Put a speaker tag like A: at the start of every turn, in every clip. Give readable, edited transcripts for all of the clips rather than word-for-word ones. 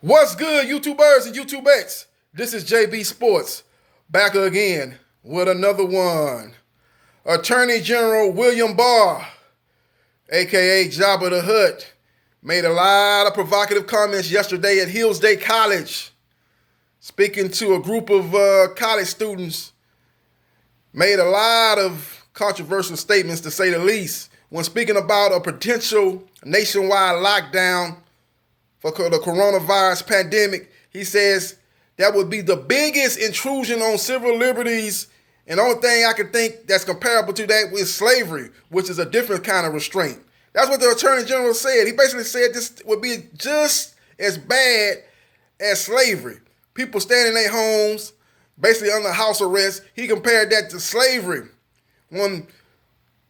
A: What's good, YouTubers and YouTubettes? This is JBsports, back again with another one. Attorney General William Barr, aka Jabba the Hutt, made a lot of provocative comments yesterday at Hillsdale College, speaking to a group of college students. Made a lot of controversial statements, to say the least, when speaking about a potential nationwide lockdown for the coronavirus pandemic. He says that would be the biggest intrusion on civil liberties, and the only thing I can think that's comparable to that is slavery, which is a different kind of restraint. That's what the Attorney General said. He basically said this would be just as bad as slavery. People staying in their homes, basically under house arrest. He compared that to slavery, when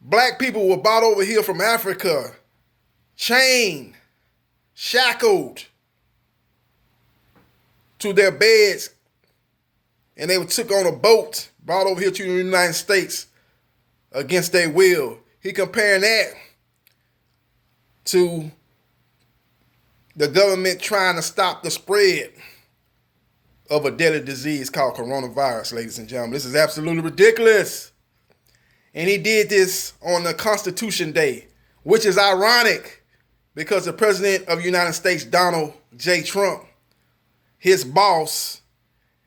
A: black people were brought over here from Africa, chained, shackled to their beds, and they were took on a boat, brought over here to the United States against their will. He comparing that to the government trying to stop the spread of a deadly disease called coronavirus, ladies and gentlemen. This is absolutely ridiculous. And he did this on the Constitution Day, which is ironic because the President of the United States, Donald J. Trump, his boss,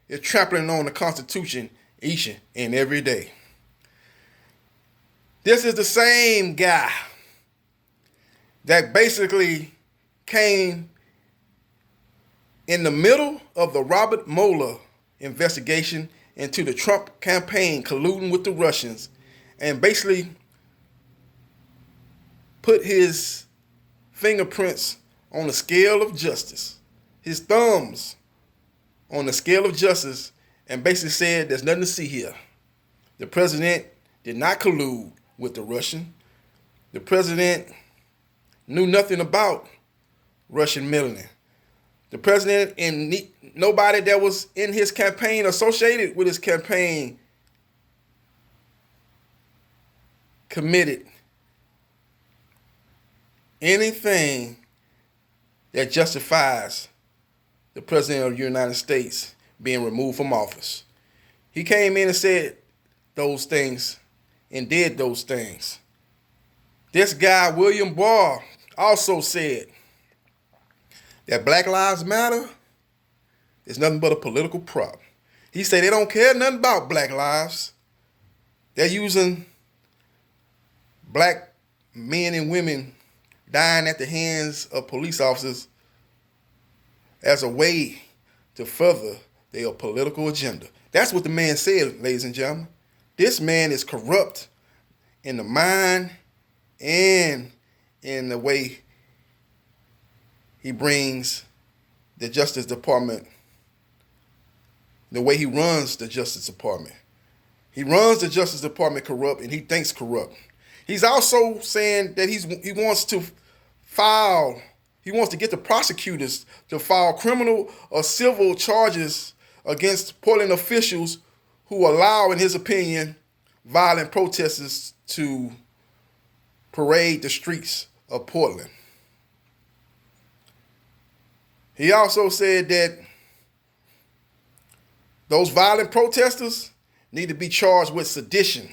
A: is trampling on the Constitution each and every day. This is the same guy that basically came in the middle of the Robert Mueller investigation into the Trump campaign colluding with the Russians, and basically put his fingerprints on the scale of justice, his thumbs on the scale of justice, and basically said there's nothing to see here. The president did not collude with the Russian. The president knew nothing about Russian meddling. The president and nobody that was in his campaign, associated with his campaign, committed anything that justifies the President of the United States being removed from office. He came in and said those things and did those things. This guy, William Barr, also said that Black Lives Matter is nothing but a political prop. He said they don't care nothing about black lives. They're using black men and women dying at the hands of police officers as a way to further their political agenda. That's what the man said, ladies and gentlemen. This man is corrupt in the mind and in the way he brings the Justice Department, the way he runs the Justice Department. He runs the Justice Department corrupt, and he thinks corrupt. He's also saying that he wants to get the prosecutors to file criminal or civil charges against Portland officials who allow, in his opinion, violent protesters to parade the streets of Portland. He also said that those violent protesters need to be charged with sedition,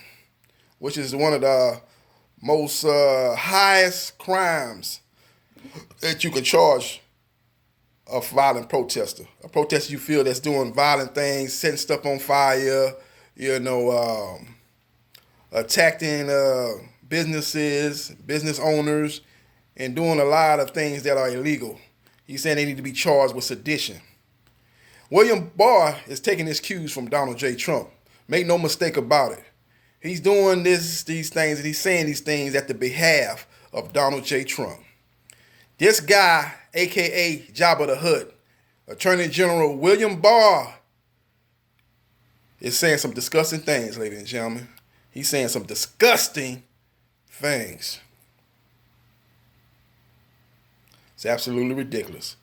A: which is one of the most highest crimes that you can charge a violent protester. A protester you feel that's doing violent things, setting stuff on fire, attacking businesses, business owners, and doing a lot of things that are illegal. He's saying they need to be charged with sedition. William Barr is taking his cues from Donald J. Trump. Make no mistake about it. He's doing these things, and he's saying these things at the behalf of Donald J. Trump. This guy, a.k.a. Jabba the Hutt, Attorney General William Barr, is saying some disgusting things, ladies and gentlemen. He's saying some disgusting things. It's absolutely ridiculous.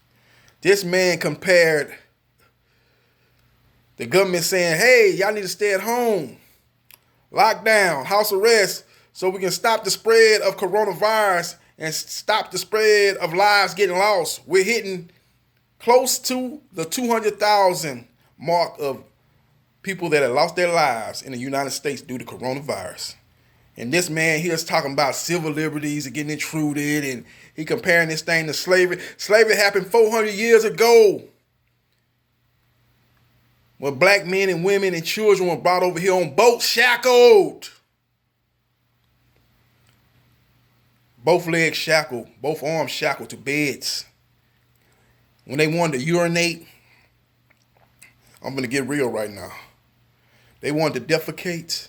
A: This man compared the government saying, hey, y'all need to stay at home, lockdown, house arrest, so we can stop the spread of coronavirus and stop the spread of lives getting lost. We're hitting close to the 200,000 mark of people that have lost their lives in the United States due to coronavirus. And this man here is talking about civil liberties and getting intruded, and he comparing this thing to slavery. Slavery happened 400 years ago, when black men and women and children were brought over here on boats shackled. Both legs shackled, both arms shackled to beds. When they wanted to urinate, I'm going to get real right now. They wanted to defecate.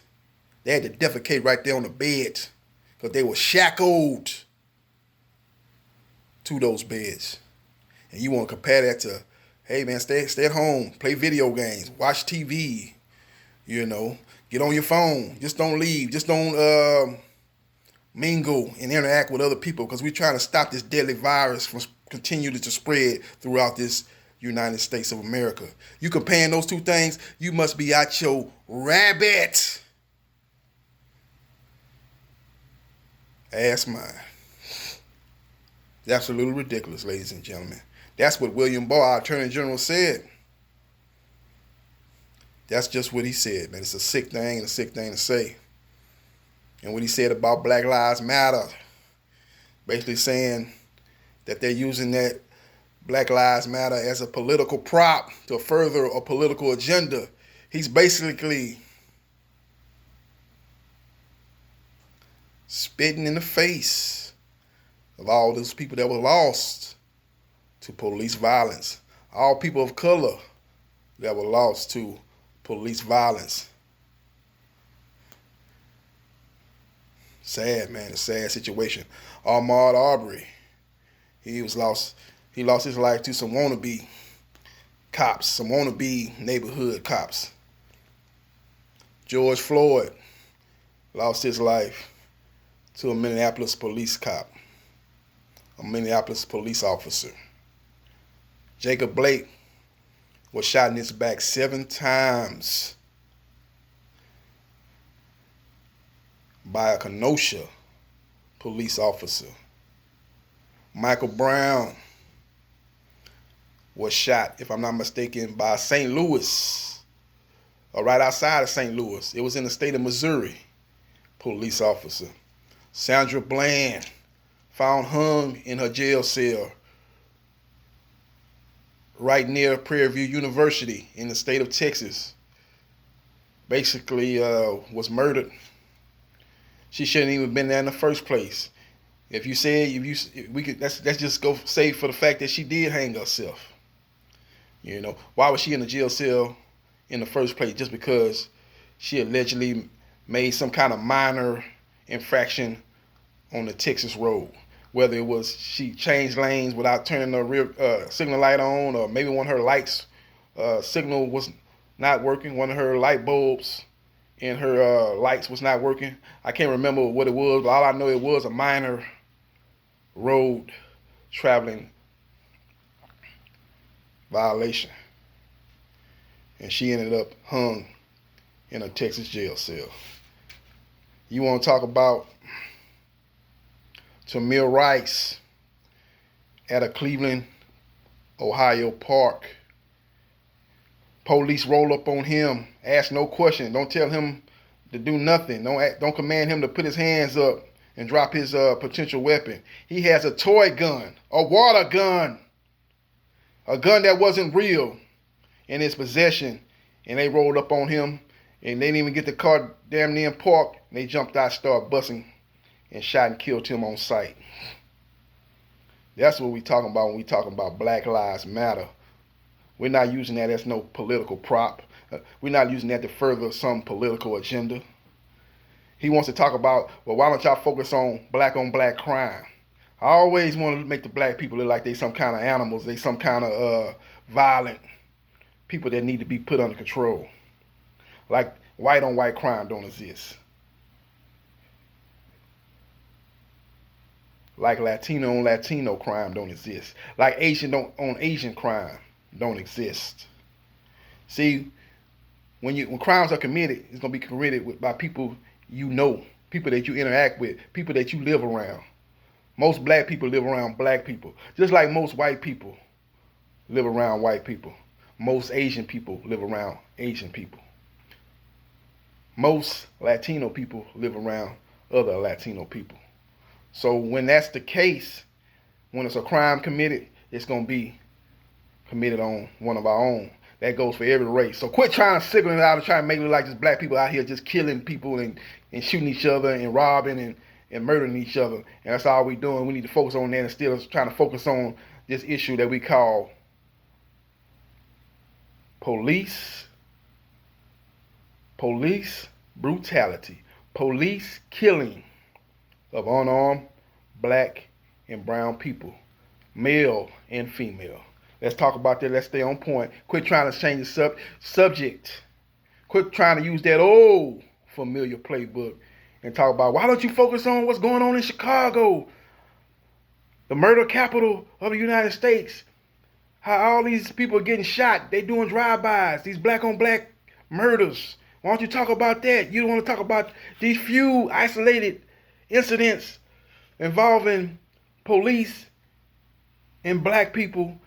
A: They had to defecate right there on the bed because they were shackled to those beds. And you want to compare that to, hey man, stay at home, play video games, watch TV, get on your phone. Just don't leave. Just don't mingle and interact with other people, because we're trying to stop this deadly virus from continuing to spread throughout this United States of America. You comparing those two things, you must be out your rabbit. Ass mine. It's absolutely ridiculous, ladies and gentlemen. That's what William Barr, our Attorney General, said. That's just what he said, man. It's a sick thing and a sick thing to say. And what he said about Black Lives Matter, basically saying that they're using that Black Lives Matter as a political prop to further a political agenda. He's basically spitting in the face of all those people that were lost to police violence. All people of color that were lost to police violence. Sad, man. A sad situation. Ahmaud Arbery, he lost his life to some wannabe cops, some wannabe neighborhood cops. George Floyd lost his life to a Minneapolis police cop, a Minneapolis police officer. Jacob Blake was shot in his back 7 times by a Kenosha police officer. Michael Brown was shot, if I'm not mistaken, by St. Louis, or right outside of St. Louis. It was in the state of Missouri. Police officer. Sandra Bland found hung in her jail cell right near Prairie View University in the state of Texas. Basically was murdered. She shouldn't even have been there in the first place. Let's just go say for the fact that she did hang herself. Why was she in the jail cell in the first place? Just because she allegedly made some kind of minor infraction on the Texas road. Whether it was she changed lanes without turning the rear signal light on, or maybe one of her lights signal was not working, one of her light bulbs in her lights was not working. I can't remember what it was, but all I know, it was a minor road traveling violation. And she ended up hung in a Texas jail cell. You want to talk about Tamir Rice at a Cleveland, Ohio park. Police roll up on him, ask no question, don't tell him to do nothing, don't command him to put his hands up and drop his potential weapon. He has a toy gun, a water gun, a gun that wasn't real in his possession, and they rolled up on him, and they didn't even get the car damn near parked, and they jumped out, started busting, and shot and killed him on sight. That's what we talking about when we talking about Black Lives Matter. We're not using that as no political prop. We're not using that to further some political agenda. He wants to talk about, well, why don't y'all focus on black crime? I always want to make the black people look like they some kind of animals. They some kind of violent people that need to be put under control. Like white on white crime don't exist. Like Latino on Latino crime don't exist. Like Asian on Asian crime don't exist. See, when crimes are committed, it's gonna be committed by people you know, people that you interact with, people that you live around. Most black people live around black people, just like most white people live around white people. Most Asian people live around Asian people. Most Latino people live around other Latino people. So when that's the case, when it's a crime committed, it's going to be committed on one of our own. That goes for every race. So quit trying to signal it out and trying to make it look like just black people out here just killing people and shooting each other and robbing and murdering each other. And that's all we're doing. We need to focus on that instead of trying to focus on this issue that we call police brutality, police killing of unarmed black and brown people, male and female. Let's talk about that. Let's stay on point. Quit trying to change the subject. Quit trying to use that old familiar playbook and talk about, why don't you focus on what's going on in Chicago, the murder capital of the United States? How all these people are getting shot. They doing drive-bys, these black-on-black murders. Why don't you talk about that? You don't want to talk about these few isolated incidents involving police and black people,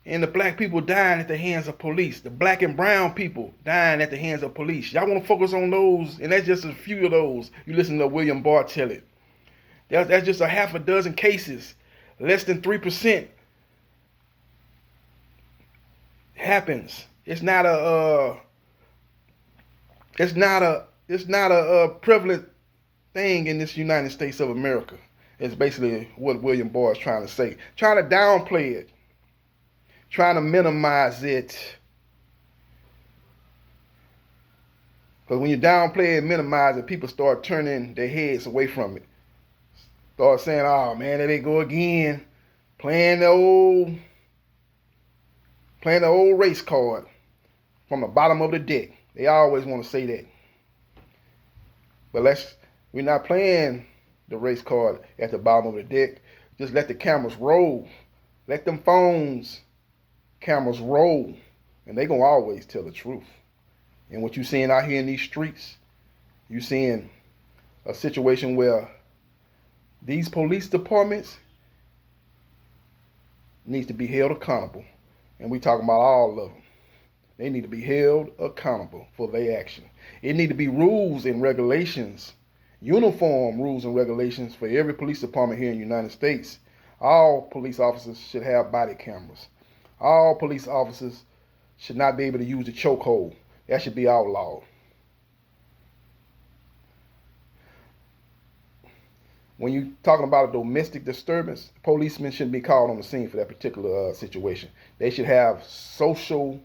A: and the black people dying at the hands of police. The black and brown people dying at the hands of police. Y'all want to focus on those, and that's just a few of those. You listen to William Barr tell it. That's just a half a dozen cases. Less than 3% happens. It's not a prevalent thing in this United States of America. It's basically what William Barr is trying to say. Trying to downplay it. Trying to minimize it. Because when you downplay and minimize it, people start turning their heads away from it. Start saying, oh man, there they go again. Playing the old race card from the bottom of the deck. They always want to say that. But we're not playing the race card at the bottom of the deck. Just let the cameras roll. Let them cameras roll. And they're going to always tell the truth. And what you're seeing out here in these streets, you're seeing a situation where these police departments needs to be held accountable. And we talking about all of them. They need to be held accountable for their action. It need to be rules and regulations, uniform rules and regulations for every police department here in the United States. All police officers should have body cameras. All police officers should not be able to use the chokehold. That should be outlawed. When you're talking about a domestic disturbance, policemen shouldn't be called on the scene for that particular situation. They should have social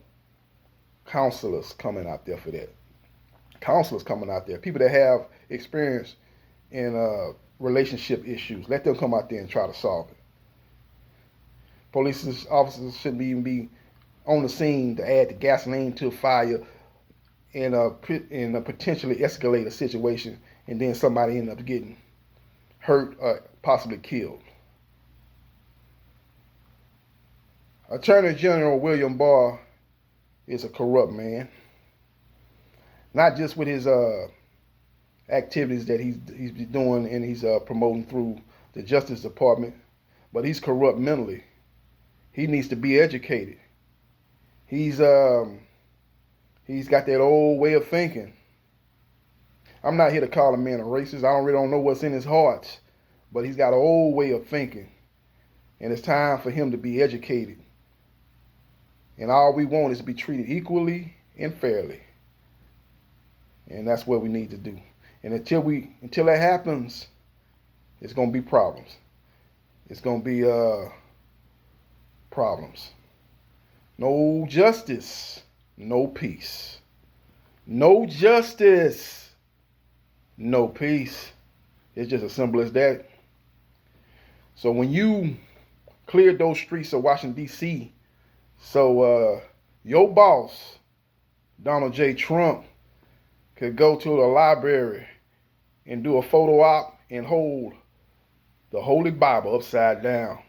A: counselors coming out there for that. Counselors coming out there. People that have experience in relationship issues. Let them come out there and try to solve it. Police officers shouldn't even be on the scene to add the gasoline to a fire and potentially escalate a situation, and then somebody end up getting hurt or possibly killed. Attorney General William Barr is a corrupt man. Not just with his activities that he's doing and he's promoting through the Justice Department, but he's corrupt mentally. He needs to be educated. He's got that old way of thinking. I'm not here to call a man a racist. I don't know what's in his heart, but he's got an old way of thinking, and it's time for him to be educated. And all we want is to be treated equally and fairly, and that's what we need to do. And until that happens, it's gonna be problems. It's gonna be problems. No justice, no peace. No justice, no peace. It's just as simple as that. So when you cleared those streets of Washington, D.C., so your boss, Donald J. Trump, could go to the library and do a photo op and hold the Holy Bible upside down.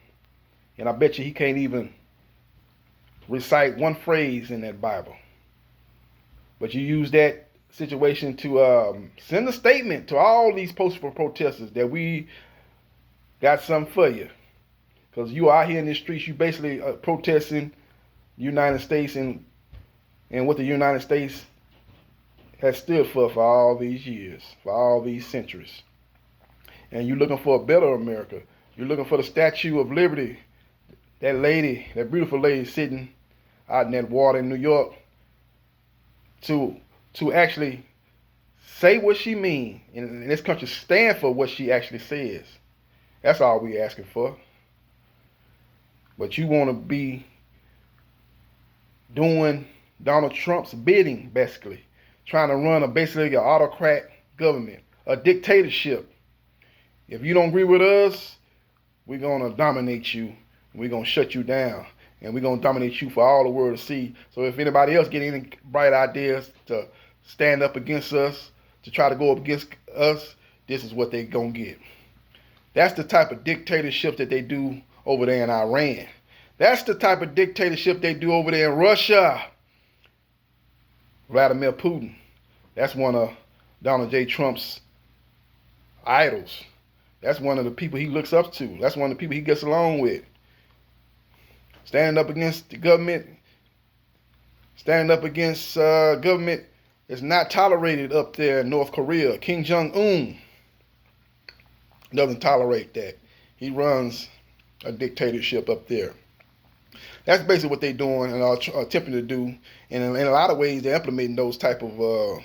A: And I bet you he can't even recite one phrase in that Bible. But you use that situation to send a statement to all these peaceful protesters that we got something for you. Because you out here in the streets, you basically protesting United States and what the United States has stood for all these years, for all these centuries. And you're looking for a better America. You're looking for the Statue of Liberty. That lady, that beautiful lady sitting out in that water in New York, to actually say what she means, and this country stand for what she actually says. That's all we asking for. But you want to be doing Donald Trump's bidding, basically. Trying to run basically an autocrat government, a dictatorship. If you don't agree with us, we're going to dominate you. We're going to shut you down. And we're going to dominate you for all the world to see. So if anybody else get any bright ideas to stand up against us, to try to go up against us, this is what they're going to get. That's the type of dictatorship that they do over there in Iran. That's the type of dictatorship they do over there in Russia. Vladimir Putin. That's one of Donald J. Trump's idols. That's one of the people he looks up to. That's one of the people he gets along with. Standing up against the government, standing up against government is not tolerated up there in North Korea. Kim Jong-un doesn't tolerate that. He runs a dictatorship up there. That's basically what they're doing and are attempting to do. And in a lot of ways, they're implementing those type of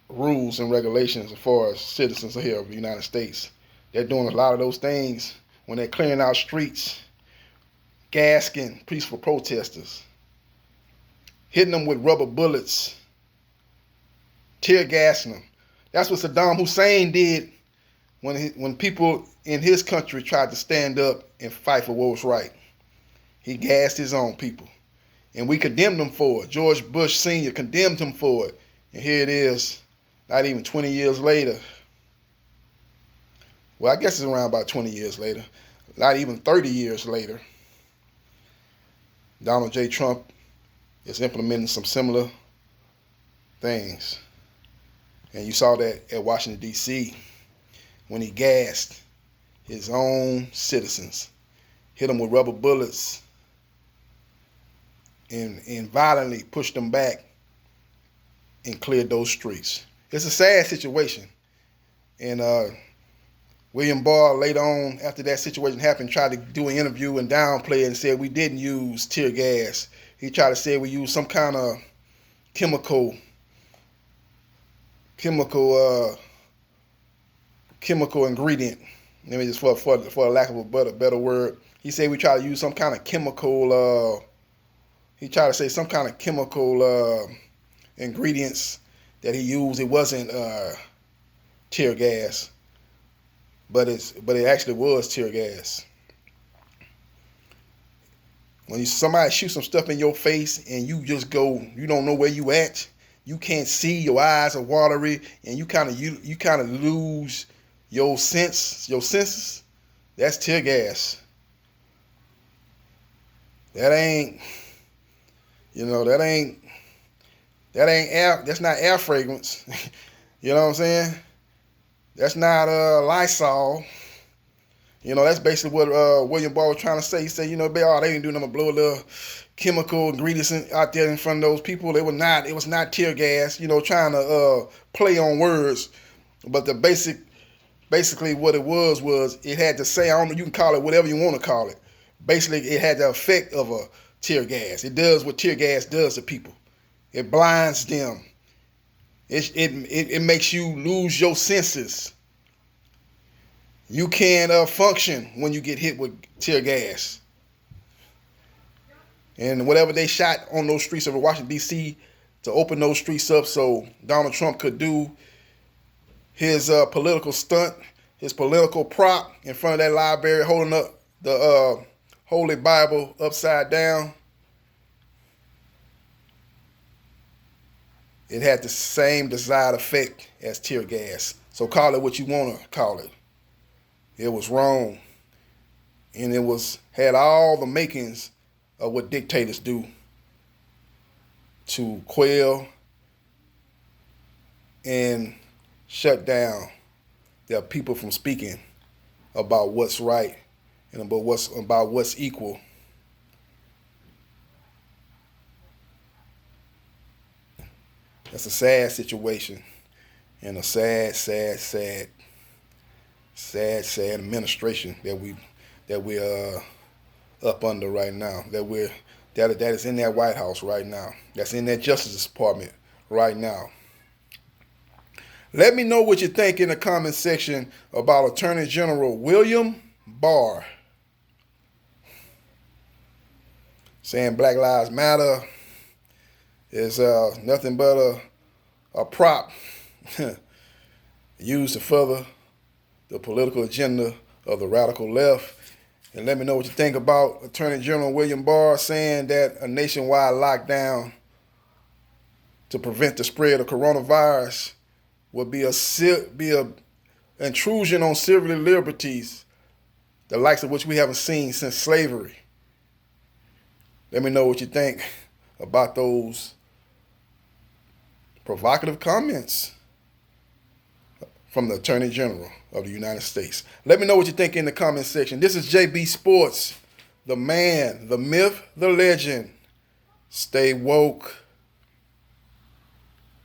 A: rules and regulations as far as citizens here of the United States. They're doing a lot of those things when they're clearing out streets, gasking peaceful protesters, hitting them with rubber bullets, tear gassing them. That's what Saddam Hussein did when people in his country tried to stand up and fight for what was right. He gassed his own people. And we condemned him for it. George Bush Sr. condemned him for it. And here it is, not even 20 years later. Well, I guess it's around about 20 years later. Not even 30 years later. Donald J. Trump is implementing some similar things. And you saw that at Washington, D.C. when he gassed his own citizens, hit them with rubber bullets, and violently pushed them back and cleared those streets. It's a sad situation. And William Barr later on, after that situation happened, tried to do an interview and downplay it and said we didn't use tear gas. He tried to say we used some kind of chemical ingredient. Let me just for lack of a better word. He said we tried to use some kind of chemical. He tried to say some kind of chemical ingredients that he used. It wasn't tear gas, but it actually was tear gas. When somebody shoots some stuff in your face and you just go, you don't know where you at. You can't see. Your eyes are watery, and you kind of lose your senses. That's tear gas. That ain't air. That's not air fragrance. You know what I'm saying? That's not Lysol. That's basically what William Barr was trying to say. He said, they didn't do nothing but blow a little chemical ingredients out there in front of those people. It was not tear gas, trying to play on words. But basically what it was it had to say, I don't know, you can call it whatever you want to call it. Basically, it had the effect of a tear gas. It does what tear gas does to people. It blinds them. It makes you lose your senses. You can't function when you get hit with tear gas. And whatever they shot on those streets of Washington, D.C. to open those streets up so Donald Trump could do his political stunt, his political prop in front of that library holding up the Holy Bible upside down. It had the same desired effect as tear gas. So call it what you want to call it. It was wrong. And it had all the makings of what dictators do to quell and shut down their people from speaking about what's right and about what's equal That's a sad situation and a sad administration that we're up under right now. That is in that White House right now. That's in that Justice Department right now. Let me know what you think in the comment section about Attorney General William Barr. Saying Black Lives Matter is nothing but a prop used to further the political agenda of the radical left. And let me know what you think about Attorney General William Barr saying that a nationwide lockdown to prevent the spread of coronavirus would be a intrusion on civil liberties, the likes of which we haven't seen since slavery. Let me know what you think about those provocative comments from the Attorney General of the United States. Let me know what you think in the comment section. This is JB Sports, the man, the myth, the legend. Stay woke.